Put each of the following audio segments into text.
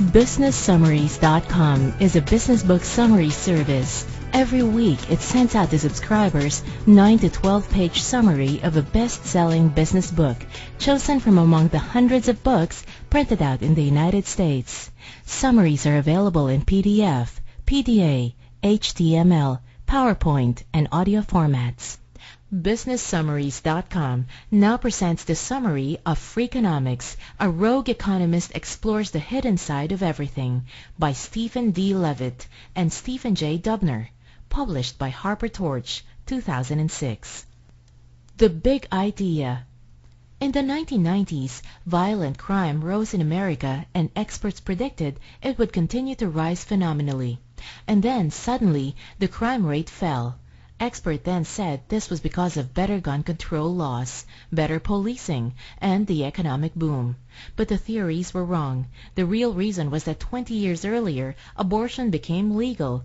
BusinessSummaries.com is a business book summary service. Every week, it sends out to subscribers 9 to 12-page summary of a best-selling business book, chosen from among the hundreds of books printed out in the United States. Summaries are available in PDF, PDA, HTML, PowerPoint, and audio formats. BusinessSummaries.com now presents the summary of Freakonomics, a rogue economist explores the hidden side of everything, by Stephen D. Levitt and Stephen J. Dubner, published by Harper Torch, 2006. The Big Idea. In the 1990s, violent crime rose in America, and experts predicted it would continue to rise phenomenally. And then, suddenly, the crime rate fell. Experts then said this was because of better gun control laws, better policing, and the economic boom. But the theories were wrong. The real reason was that 20 years earlier, abortion became legal,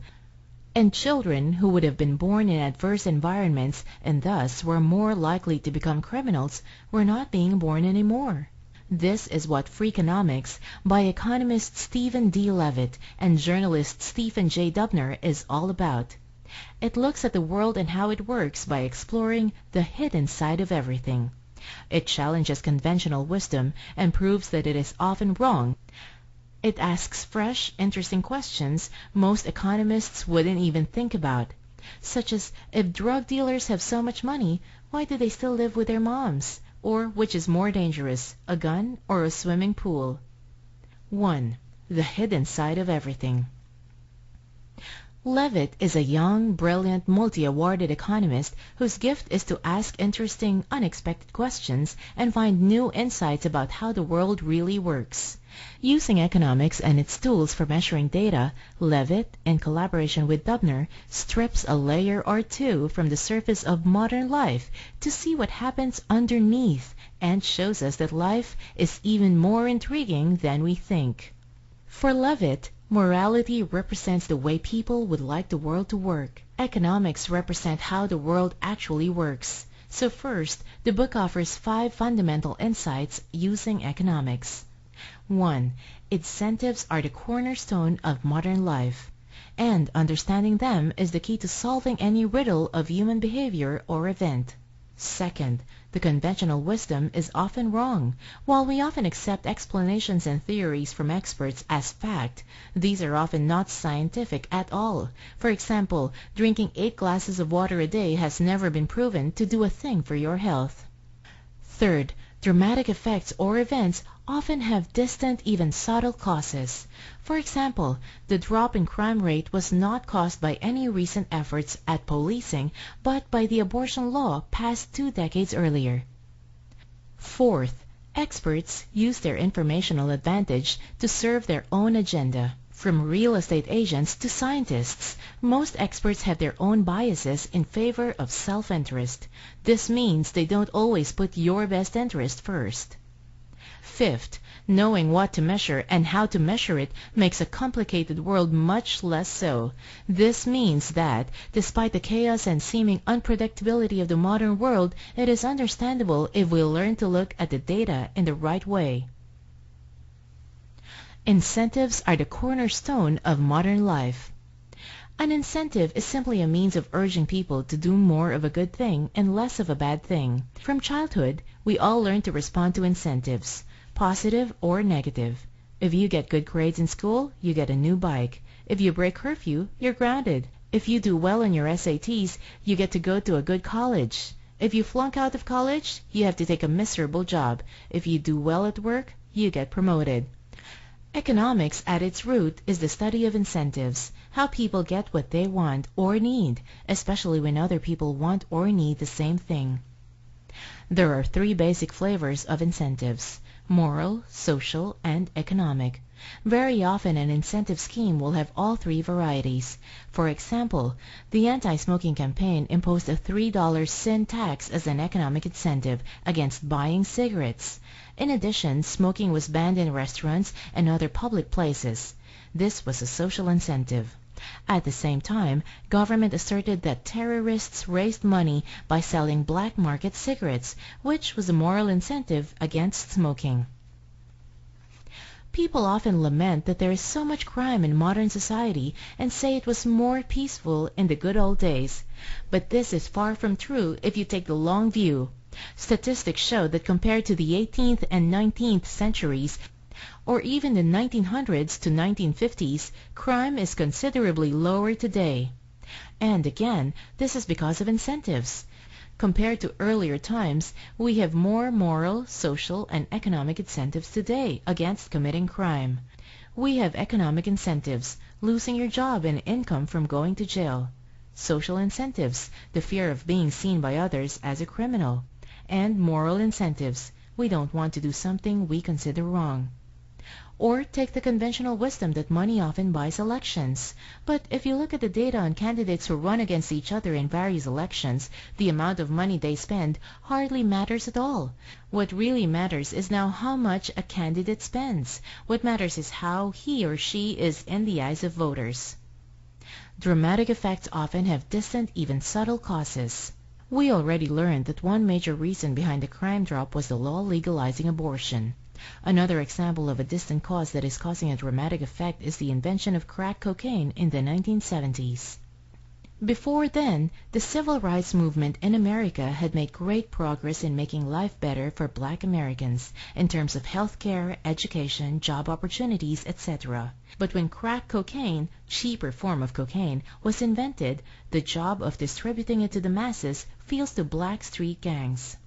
and children who would have been born in adverse environments and thus were more likely to become criminals were not being born anymore. This is what Freakonomics by economist Stephen D. Levitt and journalist Stephen J. Dubner is all about. It looks at the world and how it works by exploring the hidden side of everything. It challenges conventional wisdom and proves that it is often wrong. It asks fresh, interesting questions most economists wouldn't even think about, such as, if drug dealers have so much money, why do they still live with their moms? Or, which is more dangerous, a gun or a swimming pool? 1. The hidden side of everything. Levitt is a young, brilliant, multi-awarded economist whose gift is to ask interesting, unexpected questions and find new insights about how the world really works. Using economics and its tools for measuring data, Levitt, in collaboration with Dubner, strips a layer or two from the surface of modern life to see what happens underneath and shows us that life is even more intriguing than we think. For Levitt, morality represents the way people would like the world to work. Economics represent how the world actually works. So first, the book offers 5 fundamental insights using economics. 1. Incentives are the cornerstone of modern life, and understanding them is the key to solving any riddle of human behavior or event. Second, the conventional wisdom is often wrong. While we often accept explanations and theories from experts as fact, these are often not scientific at all. For example, drinking 8 glasses of water a day has never been proven to do a thing for your health. Third, dramatic effects or events often have distant, even subtle causes. For example, the drop in crime rate was not caused by any recent efforts at policing, but by the abortion law passed 2 decades earlier. Fourth, experts use their informational advantage to serve their own agenda. From real estate agents to scientists, most experts have their own biases in favor of self-interest. This means they don't always put your best interest first. Fifth, knowing what to measure and how to measure it makes a complicated world much less so. This means that, despite the chaos and seeming unpredictability of the modern world, it is understandable if we learn to look at the data in the right way. Incentives are the cornerstone of modern life. An incentive is simply a means of urging people to do more of a good thing and less of a bad thing. From childhood, we all learn to respond to incentives, positive or negative. If you get good grades in school, you get a new bike. If you break curfew, you're grounded. If you do well in your SATs, you get to go to a good college. If you flunk out of college, you have to take a miserable job. If you do well at work, you get promoted. Economics at its root is the study of incentives, how people get what they want or need, especially when other people want or need the same thing. There are 3 basic flavors of incentives: moral, social, and economic. Very often an incentive scheme will have all 3 varieties. For example, the anti-smoking campaign imposed a $3 sin tax as an economic incentive against buying cigarettes. In addition, smoking was banned in restaurants and other public places. This was a social incentive. At the same time, government asserted that terrorists raised money by selling black market cigarettes, which was a moral incentive against smoking. People often lament that there is so much crime in modern society and say it was more peaceful in the good old days. But this is far from true if you take the long view. Statistics show that compared to the 18th and 19th centuries, or even the 1900s to 1950s, crime is considerably lower today. And again, this is because of incentives. Compared to earlier times, we have more moral, social, and economic incentives today against committing crime. We have economic incentives, losing your job and income from going to jail. Social incentives, the fear of being seen by others as a criminal. And moral incentives, we don't want to do something we consider wrong. Or take the conventional wisdom that money often buys elections. But if you look at the data on candidates who run against each other in various elections, the amount of money they spend hardly matters at all. What really matters is now how much a candidate spends. What matters is how he or she is in the eyes of voters. Dramatic effects often have distant, even subtle causes. We already learned that one major reason behind the crime drop was the law legalizing abortion. Another example of a distant cause that is causing a dramatic effect is the invention of crack cocaine in the 1970s. Before then, the civil rights movement in America had made great progress in making life better for Black Americans in terms of health care, education, job opportunities, etc. But when crack cocaine, cheaper form of cocaine, was invented, the job of distributing it to the masses falls to black street gangs.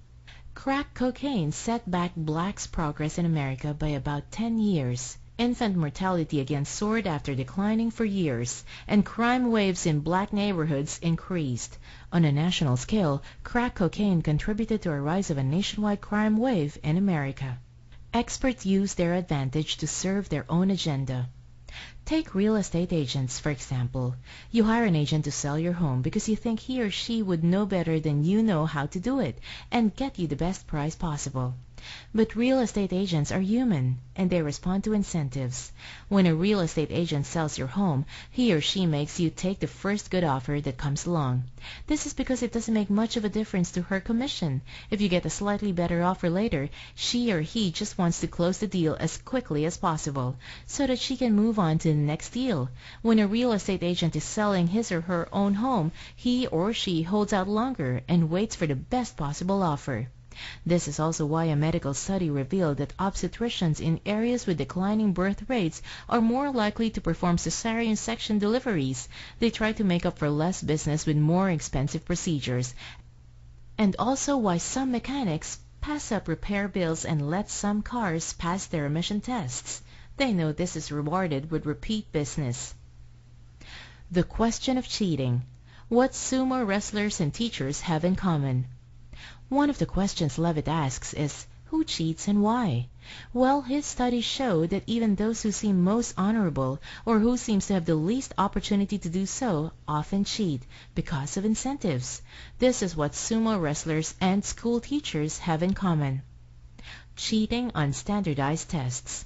Crack cocaine set back blacks' progress in America by about 10 years. Infant mortality again soared after declining for years, and crime waves in black neighborhoods increased. On a national scale, crack cocaine contributed to a rise of a nationwide crime wave in America. Experts use their advantage to serve their own agenda. Take real estate agents, for example. You hire an agent to sell your home because you think he or she would know better than you know how to do it and get you the best price possible. But real estate agents are human, and they respond to incentives. When a real estate agent sells your home, he or she makes you take the first good offer that comes along. This is because it doesn't make much of a difference to her commission. If you get a slightly better offer later, she or he just wants to close the deal as quickly as possible, so that she can move on to the next deal. When a real estate agent is selling his or her own home, he or she holds out longer and waits for the best possible offer. This is also why a medical study revealed that obstetricians in areas with declining birth rates are more likely to perform cesarean section deliveries. They try to make up for less business with more expensive procedures. And also why some mechanics pass up repair bills and let some cars pass their emission tests. They know this is rewarded with repeat business. The question of cheating. What sumo wrestlers and teachers have in common. One of the questions Levitt asks is, who cheats and why? Well, his studies show that even those who seem most honorable or who seems to have the least opportunity to do so often cheat because of incentives. This is what sumo wrestlers and school teachers have in common. Cheating on standardized tests.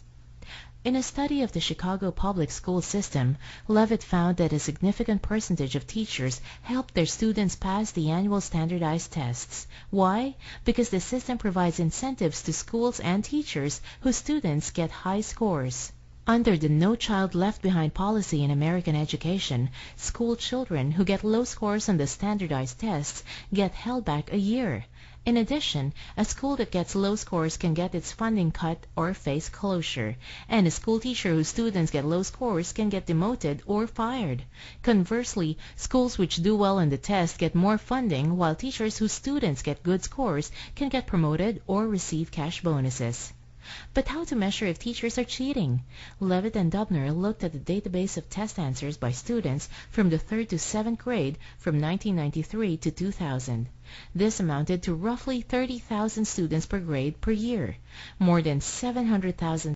In a study of the Chicago public school system, Levitt found that a significant percentage of teachers helped their students pass the annual standardized tests. Why? Because the system provides incentives to schools and teachers whose students get high scores. Under the No Child Left Behind policy in American education, school children who get low scores on the standardized tests get held back a year. In addition, a school that gets low scores can get its funding cut or face closure, and a school teacher whose students get low scores can get demoted or fired. Conversely, schools which do well on the test get more funding, while teachers whose students get good scores can get promoted or receive cash bonuses. But how to measure if teachers are cheating? Levitt and Dubner looked at the database of test answers by students from the 3rd to 7th grade from 1993 to 2000. This amounted to roughly 30,000 students per grade per year. More than 700,000